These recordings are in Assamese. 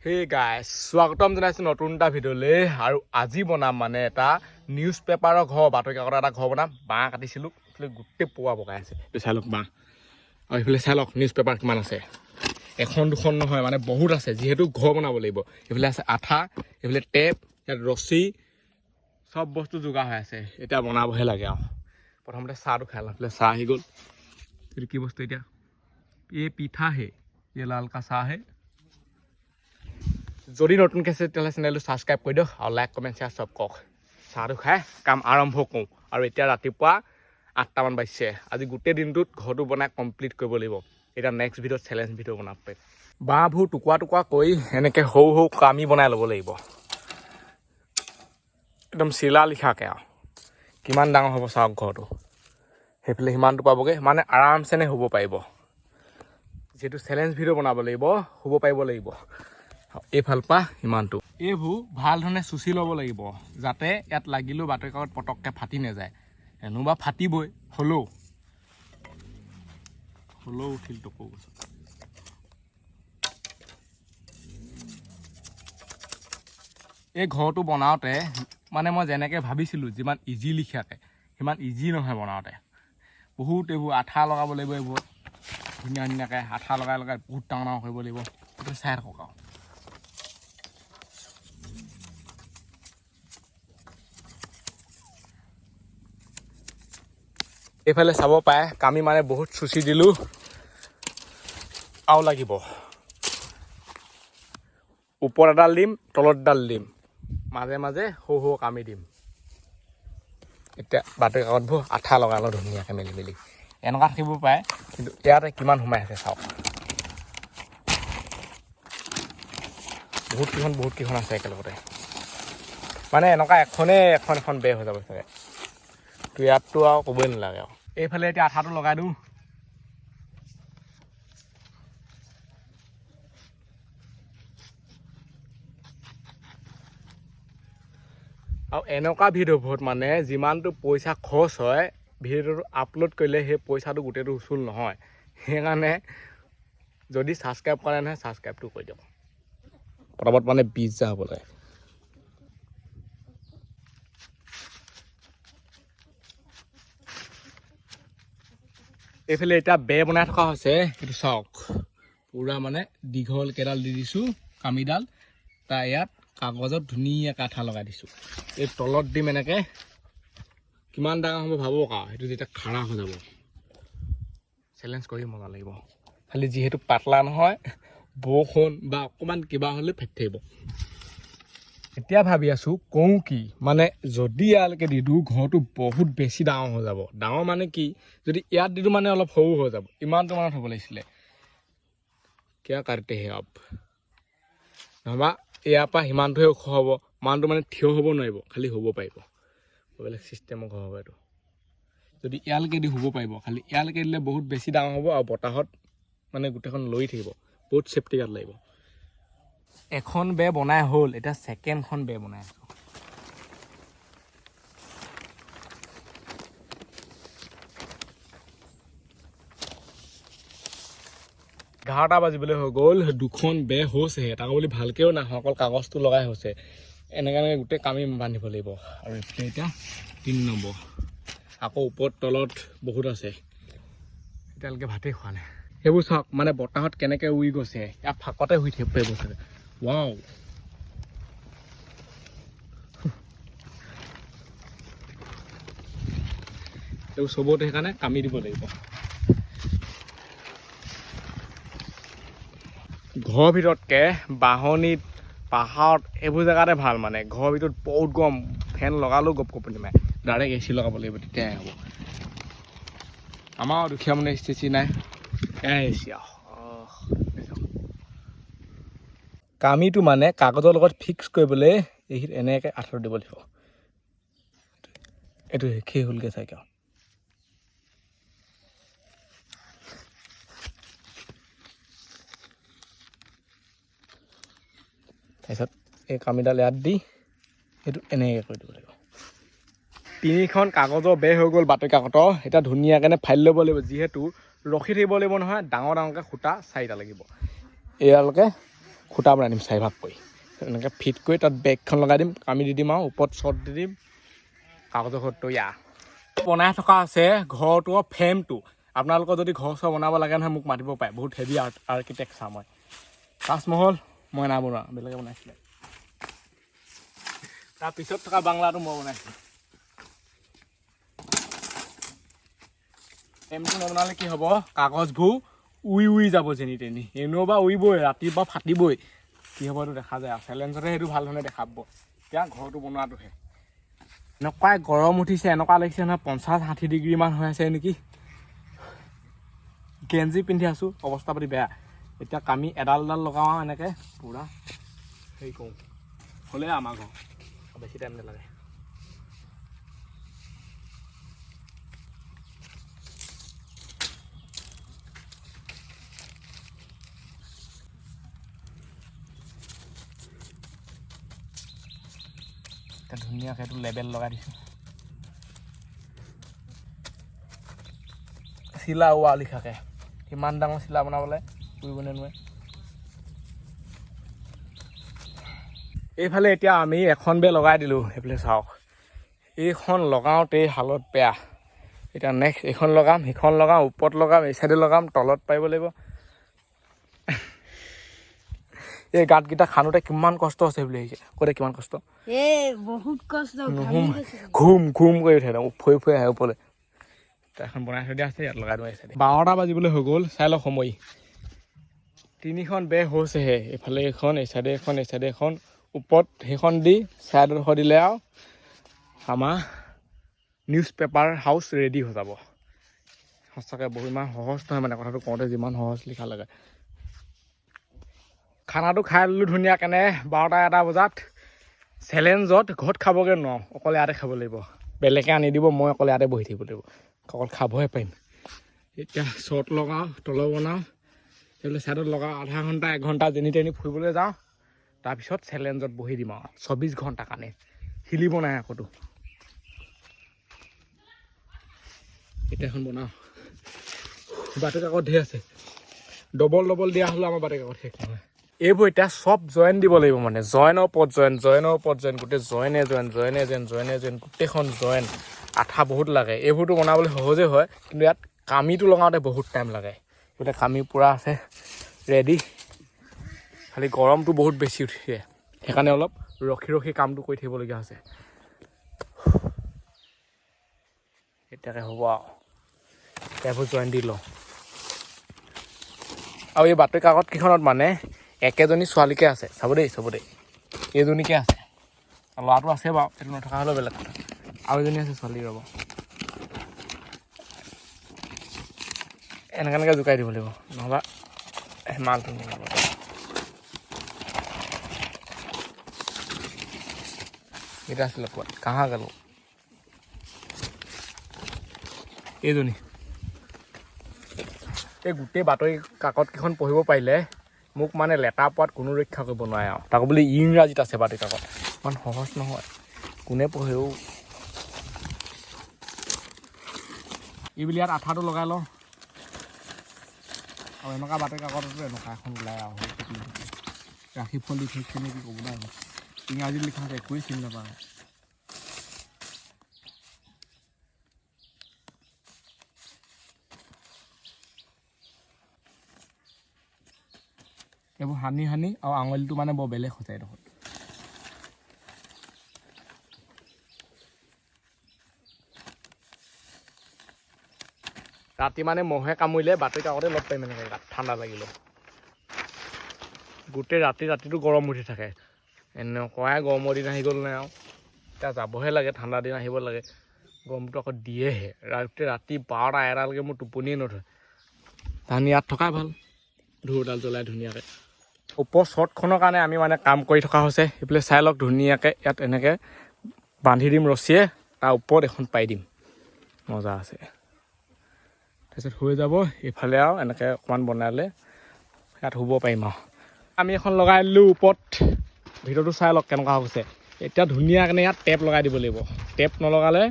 Hey guys, স্বাগতম জনাইছো নতুন এটা ভিডিঅ'লে আৰু আজি বনাম মানে এটা নিউজ পেপাৰৰ ঘৰ বাতৰি কাকতৰ এটা ঘৰ বনাম বাঁহ কাটিছিলো এইফালে গোটেই পোৱা বগাই আছে এই চাই লওক বাঁহ আৰু এইফালে চাই লওক নিউজ পেপাৰ কিমান আছে এখন দুখন নহয় মানে বহুত আছে যিহেতু ঘৰ বনাব লাগিব এইফালে আছে আঠা এইফালে টেপ ইয়াত ৰছী সব বস্তু যোগাৰ হৈ আছে এটা বনাবহে লাগে আৰু প্ৰথমতে চাহটো খাই লওঁ এইফালে চাহ আহি গ'ল এইটো কি বস্তু এতিয়া এই পিঠা হে এই লাল কা চাহ হে যদি নতুন আছে তেতিয়াহ'লে চেনেলটো ছাবস্ক্ৰাইব কৰি দিয়ক আৰু লাইক কমেণ্ট শ্বেয়াৰ চব কৰক চাহটো খাই কাম আৰম্ভ কৰোঁ আৰু এতিয়া ৰাতিপুৱা 8টামান বাজিছে আজি গোটেই দিনটোত ঘৰটো বনাই কমপ্লিট কৰিব লাগিব এতিয়া নেক্সট ভিডিঅ'ত চেলেঞ্জ ভিডিঅ' বনাব পাৰিম বাঁহবোৰ টুকুৰা টুকুৰা কৰি এনেকৈ সৰু সৰু কামি বনাই ল'ব লাগিব একদম চিলা লিখাকৈ আৰু কিমান ডাঙৰ হ'ব চাওক ঘৰটো সেইফালে সিমানটো পাবগৈ মানে আৰামছেনে হ'ব পাৰিব যিহেতু চেলেঞ্জ ভিডিঅ' বনাব লাগিব হ'ব পাৰিব লাগিব এইফাল পৰা সিমানটো এইবোৰ ভাল ধৰণে চুচি ল'ব লাগিব যাতে ইয়াত লাগিলেও বাতৰি কাকত পটককৈ ফাটি নাযায় এনেবা ফাটিবই হ'লেও উঠিল টকৌ গছত এই ঘৰটো বনাওঁতে মানে মই যেনেকৈ ভাবিছিলোঁ যিমান ইজি লিখাকৈ সিমান ইজি নহয় বনাওঁতে বহুত এইবোৰ আঠা লগাব লাগিব এইবোৰ ধুনীয়া ধুনীয়াকৈ আঠা লগাই লগাই বহুত ডাঙৰ ডাঙৰ কৰিব লাগিব সেইটো চাই থাকক আৰু এইফালে চাব পাৰে কামি মানে বহুত চুচি দিলোঁ আৰু লাগিব ওপৰত এডাল দিম তলত এডাল দিম মাজে মাজে সৰু সৰু কামি দিম এতিয়া বাতৰি কাকতবোৰ আঠা লগাই লওঁ ধুনীয়াকৈ মেলি মেলি এনেকুৱা থাকিব পাৰে কিন্তু ইয়াতে কিমান সোমাই আছে চাওক বহুত কেইখন আছে একেলগতে মানে এনেকুৱা এখন বেৰ হৈ যাব চাগে তো ইয়াততো আৰু ক'বই নালাগে আৰু এইফালে এতিয়া আঠাটো লগাই দিওঁ আৰু এনেকুৱা ভিডিঅ'বোৰত মানে যিমানটো পইচা খৰচ হয় ভিডিঅ'টো আপলোড কৰিলে সেই পইচাটো গোটেইটো উচুল নহয় সেইকাৰণে যদি ছাবস্ক্ৰাইব কৰা নহয় ছাবস্ক্ৰাইবটো কৰি দিয়ক পটাপট মানে 20,000 হ'ব লাগে এইফালে এতিয়া বেৰ বনাই থকা হৈছে সেইটো চাওক পুৰা মানে দীঘল কেইডাল দি দিছোঁ কামিডাল তাৰ ইয়াত কাগজত ধুনীয়াকৈ আঠা লগাই দিছোঁ এই তলত দিম এনেকৈ কিমান ডাঙৰ হ'ব ভাবক আৰু সেইটো যেতিয়া খাৰা হৈ যাব চেলেঞ্জ কৰি মজা লাগিব খালি যিহেতু পাতলা নহয় বৰষুণ বা অকণমান কিবা হ'লে ফেট থাকিব এতিয়া ভাবি আছোঁ কওঁ কি মানে যদি ইয়ালৈকে দি দিওঁ ঘৰটো বহুত বেছি ডাঙৰ হৈ যাব ডাঙৰ মানে কি যদি ইয়াত দি দিওঁ মানে অলপ সৰু হৈ যাব ইমানটো মানত হ'ব লাগিছিলে কিয় কাটতে হে আপ নহবা ইয়াৰ পৰা সিমানটোহে ওখ হ'ব মানুহটো মানে থিয় হ'ব নোৱাৰিব খালি হ'ব পাৰিব বেলেগ চিষ্টেমৰ ঘৰ হ'ব এইটো যদি ইয়ালৈকে দি হ'ব পাৰিব খালি ইয়ালৈকে দিলে বহুত বেছি ডাঙৰ হ'ব আৰু বতাহত মানে গোটেইখন লৰি থাকিব বহুত চেফটি গাৰ্ড লাগিব এখন বেৰ বনাই হ'ল এতিয়া ছেকেণ্ডখন বেৰ বনাই আছোঁ এঘাৰটা বাজিবলৈ হৈ গ'ল দুখন বেৰ হৈছেহে তাকো বুলি ভালকৈও নাহোঁ অকল কাগজটো লগাই হৈছে এনেকৈ গোটেই কামি বান্ধিব লাগিব আৰু এইফালে এতিয়া 3 নম্বৰ আকৌ ওপৰত তলত বহুত আছে এতিয়ালৈকে ভাতেই খোৱা নাই সেইবোৰ চাওক মানে বতাহত কেনেকৈ উৰি গৈছে ইয়াৰ ফাকতে শুই থাকিব পাৰিব চাগে ৱাও এইবোৰ চবতে সেইকাৰণে কামি দিব লাগিব ঘৰৰ ভিতৰতকৈ বাহনিত পাহাৰত এইবোৰ জেগাতে ভাল মানে ঘৰৰ ভিতৰত বহুত গৰম ফেন লগালেও গপ গপনি মাৰে ডাইৰেক্ট AC লগাব লাগিব তেতিয়াহে হ'ব আমাৰ দুখীয়া মানে AC নাই AC কামিটো মানে কাগজৰ লগত ফিক্স কৰিবলৈ এইখিনিত এনেকৈ আঠৰ দিব লাগিব এইটো শেষেই হ'লগৈ চাগে তাৰপিছত এই কামিডাল ইয়াত দি সেইটো এনেকৈ কৰি দিব লাগিব 3খন কাগজৰ বেৰ হৈ গ'ল বাতৰি কাকতৰ এতিয়া ধুনীয়াকৈ ফাইল ল'ব লাগিব যিহেতু ৰখি থাকিব লাগিব নহয় ডাঙৰ ডাঙৰকৈ সূতা 4টা লাগিব এয়ালৈকে খুঁটা বনাই দিম 4 ভাগ কৰি এনেকৈ ফিট কৰি তাত বেগখন লগাই দিম কামি দি দিম আৰু ওপৰত শ্বট দি দিম কাগজৰ ঘৰটো বনাই থকা আছে ঘৰটোৰ ফ্ৰেমটো আপোনালোকৰ যদি ঘৰ চৰ বনাব লাগে নহয় মোক মাতিব পাৰে বহুত হেভি আৰ্কিটেক্সাৰ মই তাজমহল মই নবনোৱা বেলেগে বনাইছিলে তাৰপিছত থকা বাংলাটো মই বনাইছিলোঁ ফ্ৰেমটো নবনালে কি হ'ব কাগজবোৰ উই যাব যেনি তেনি এনেও বা উইবই ৰাতিপুৱা ফাটিবই কি হ'ব এইটো দেখা যায় আৰু চেলেঞ্জতে সেইটো ভাল ধৰণে দেখাব এতিয়া ঘৰটো বনোৱাটোহে এনেকুৱাই গৰম উঠিছে এনেকুৱা লাগিছে নহয় 50-60 ডিগ্ৰী মান হৈ আছে নেকি গেঞ্জি পিন্ধি আছোঁ অৱস্থা পাতি বেয়া এতিয়া কামি এডাল লগাওঁ আৰু এনেকৈ পূৰা হেৰি কৰোঁ হ'লে আমাৰ ঘৰ বেছি টাইম নালাগে এতিয়া ধুনীয়াকৈ এইটো লেবেল লগাই দিছোঁ চিলা ওৱা লিখাকৈ কিমান ডাঙৰ চিলা বনাবলৈ কৰিবনে নোৱাৰে এইফালে এতিয়া আমি এখন বে লগাই দিলোঁ সেইফালে চাওক এইখন লগাওঁতেই হালত বেয়া এতিয়া নেক্সট এইখন লগাম সিখন লগাম ওপৰত লগাম এই চাইডে লগাম তলত পাৰিব লাগিব এই গাঁতকেইটা খান্দোতে কিমান কষ্ট আছে বুলি আহিছে ক'তে কিমান কষ্ট বহুত কষ্ট ঘুম কৰি উঠে ফুৰি আহে ওপৰলৈ এখন বনাই থৈ দিয়া আছে ইয়াত লগাই দিওঁ এই চাইডে 12টা বাজিবলৈ হৈ গ'ল চাই লওক সময় 3খন বে হৈছেহে এইফালে এখন এই চাইডে এখন ওপৰত সেইখন দি চাইডডোখৰ দিলে আৰু আমাৰ নিউজ পেপাৰ হাউচ ৰেডি হৈ যাব সঁচাকৈ বহুত ইমান সহজ নহয় মানে কথাটো কওঁতে যিমান সহজ লিখা লাগে খানাটো খাই ল'লোঁ ধুনীয়া কেনে 12টা 1 বজাত চেলেঞ্জত ঘৰত খাবগৈ নোৱাৰোঁ অকল ইয়াতে খাব লাগিব বেলেগে আনি দিব মই অকল ইয়াতে বহি থাকিব লাগিব অকল খাবহে পাৰিম এতিয়া শ্বৰ্ট লগাওঁ তলৰ বনাওঁ সেইবিলাক ছাইডত লগাওঁ আধা ঘণ্টা 1 ঘণ্টা যেনি তেনি ফুৰিবলৈ যাওঁ তাৰপিছত চেলেঞ্জত বহি দিম আৰু 24 ঘণ্টা কাৰণে হিলিব নাই আকৌতো এতিয়া এখন বনাওঁ বাতৰি কাকত ধেৰ আছে ডবল দিয়া হ'লেও আমাৰ বাতৰি কাকত শেষ নহয় এইবোৰ এতিয়া চব জইন দিব লাগিব মানে জইনৰ ওপৰত জইন গোটেই জইনে জইন গোটেইখন জইন আঠা বহুত লাগে এইবোৰতো বনাবলৈ সহজে হয় কিন্তু ইয়াত কামিটো লগাওঁতে বহুত টাইম লাগে এতিয়া কামি পূৰা আছে ৰেডি খালি গৰমটো বহুত বেছি উঠিছে সেইকাৰণে অলপ ৰখি কামটো কৰি থাকিবলগীয়া হৈছে এতিয়াকে হ'ব আৰু এইবোৰ জইন দি লওঁ আৰু এই বাতৰি কাকতকেইখনত মানে একেজনী ছোৱালীকে আছে চাব দেই এইজনীকে আছে ল'ৰাটো আছে বাৰু এইটো নথকা হ'লেও বেলেগ কথা আৰু এজনী আছে ছোৱালী ৰ'ব এনেকৈ জোকাই দিব লাগিব নহ'বা মালটো নিব এটা আছিলে কোৱা কাহা গালো এইজনী এই গোটেই বাতৰি কাকতকেইখন পঢ়িব পাৰিলে মোক মানে লেটা পোৱাত কোনো ৰক্ষা কৰিব নোৱাৰে আৰু তাকো বুলি ইংৰাজীত আছে বাতৰি কাকত ইমান সহজ নহয় কোনে পঢ়েও এইবুলি ইয়াত আঠাটো লগাই লওঁ আৰু এনেকুৱা বাতৰি কাকততো এনেকুৱা এখন ওলাই আৰু ৰাখি ফল লিখিছে নেকি ক'ব নাই ইংৰাজীত লিখা আছে একোৱেই চিনি নাপাওঁ এইবোৰ সানি আৰু আঙুলিটো মানে বৰ বেলেগ হৈছে এইডোখৰত ৰাতি মানে মহে কামুৰিলে বাতৰি কাকতে লগ পাৰিম এনেকৈ গাত ঠাণ্ডা লাগিলে গোটেই ৰাতিটো গৰম উঠি থাকে এনেকুৱাই গৰমৰ দিন আহি গ'ল নাই আৰু এতিয়া যাবহে লাগে ঠাণ্ডা দিন আহিব লাগে গৰমটো আকৌ দিয়েহে ৰাতি 12টা 1টালৈকে মোৰ টোপনিয়ে নধৰে তাহানি ইয়াত থকাই ভাল ধূৰডাল জ্বলাই ধুনীয়াকৈ ওপৰ শ্বৰ্টখনৰ কাৰণে আমি মানে কাম কৰি থকা হৈছে এইফালে চাই লওক ধুনীয়াকৈ ইয়াত এনেকৈ বান্ধি দিম ৰছীয়ে তাৰ ওপৰত এখন পাই দিম মজা আছে তাৰপিছত হৈ যাব এইফালে আৰু এনেকৈ অকণমান বনালে ইয়াত শুব পাৰিম আৰু আমি এখন লগাই দিলোঁ ওপৰত ভিতৰটো চাই লওক কেনেকুৱা হৈছে এতিয়া ধুনীয়াকৈ ইয়াত টেপ লগাই দিব লাগিব টেপ নলগালে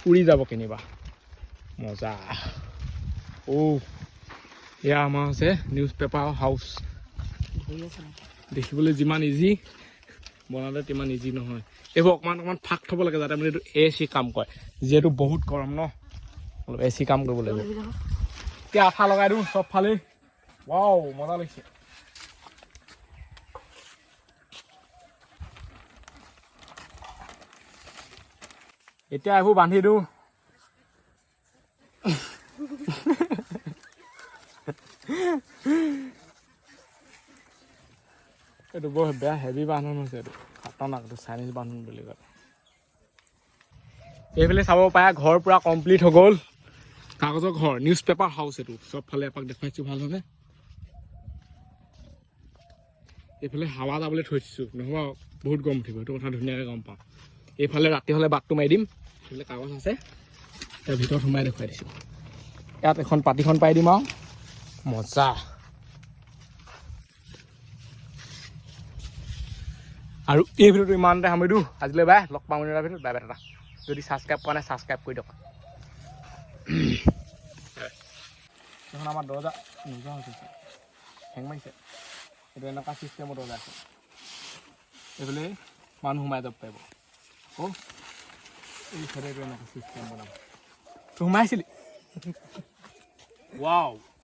উৰি যাব কেনিবা মজা এয়া আমাৰ হৈছে নিউজ পেপাৰ হাউচ দেখিবলৈ যিমান ইজি বনালে তিমান ইজি নহয় এইবোৰ অকণমান ফাক থ'ব লাগে যাতে মানে এইটো এ চি কাম কৰে যিহেতু বহুত গৰম ন অলপ এ চি কাম কৰিব লাগিব এতিয়া আঠা লগাই দিওঁ চবফালে ৱাও মজা লাগিছে এতিয়া এইবোৰ বান্ধি দিওঁ এইটো বৰ বেয়া হেভি বান্ধন হৈছে এইটো খাতৰনাক এইটো চাইনিজ বান্ধন বুলি কয় এইফালে চাব পাৰে ঘৰ পূৰা কমপ্লিট হৈ গ'ল কাগজৰ ঘৰ নিউজ পেপাৰ হাউচ এইটো চবফালে এপাক দেখুৱাইছোঁ ভালভাৱে এইফালে হাৱা যাবলৈ থৈ দিছোঁ নহ'বা বহুত গৰম উঠিব সেইটো কথা ধুনীয়াকৈ গম পাওঁ এইফালে ৰাতি হ'লে বাটটো মাৰি দিম এইফালে কাগজ আছে তাৰ ভিতৰত সোমাই দেখুৱাই দিছোঁ ইয়াত এখন পাতিখন পাই দিম আৰু মজা আৰু এই ভিডিঅ'টো ইমানতে সামৰি দিওঁ আজিলৈ বাই লগ পাম ভিডিঅ'ত বাই বাই দাদা যদি ছাবস্ক্ৰাইব কৰা নাই ছাবস্ক্ৰাইব কৰি দিয়ক এখন আমাৰ দৰ্জা নোযোৱা হৈছে হেং মাৰিছে এইটো এনেকুৱা চিষ্টেমৰ দৰ্জা আছে এইফালে মানুহ সোমাই যাব পাৰিব অঁ এই চাইডে এইটো এনেকুৱা চিষ্টেম বনাম তই সোমাইছিলি ৱাও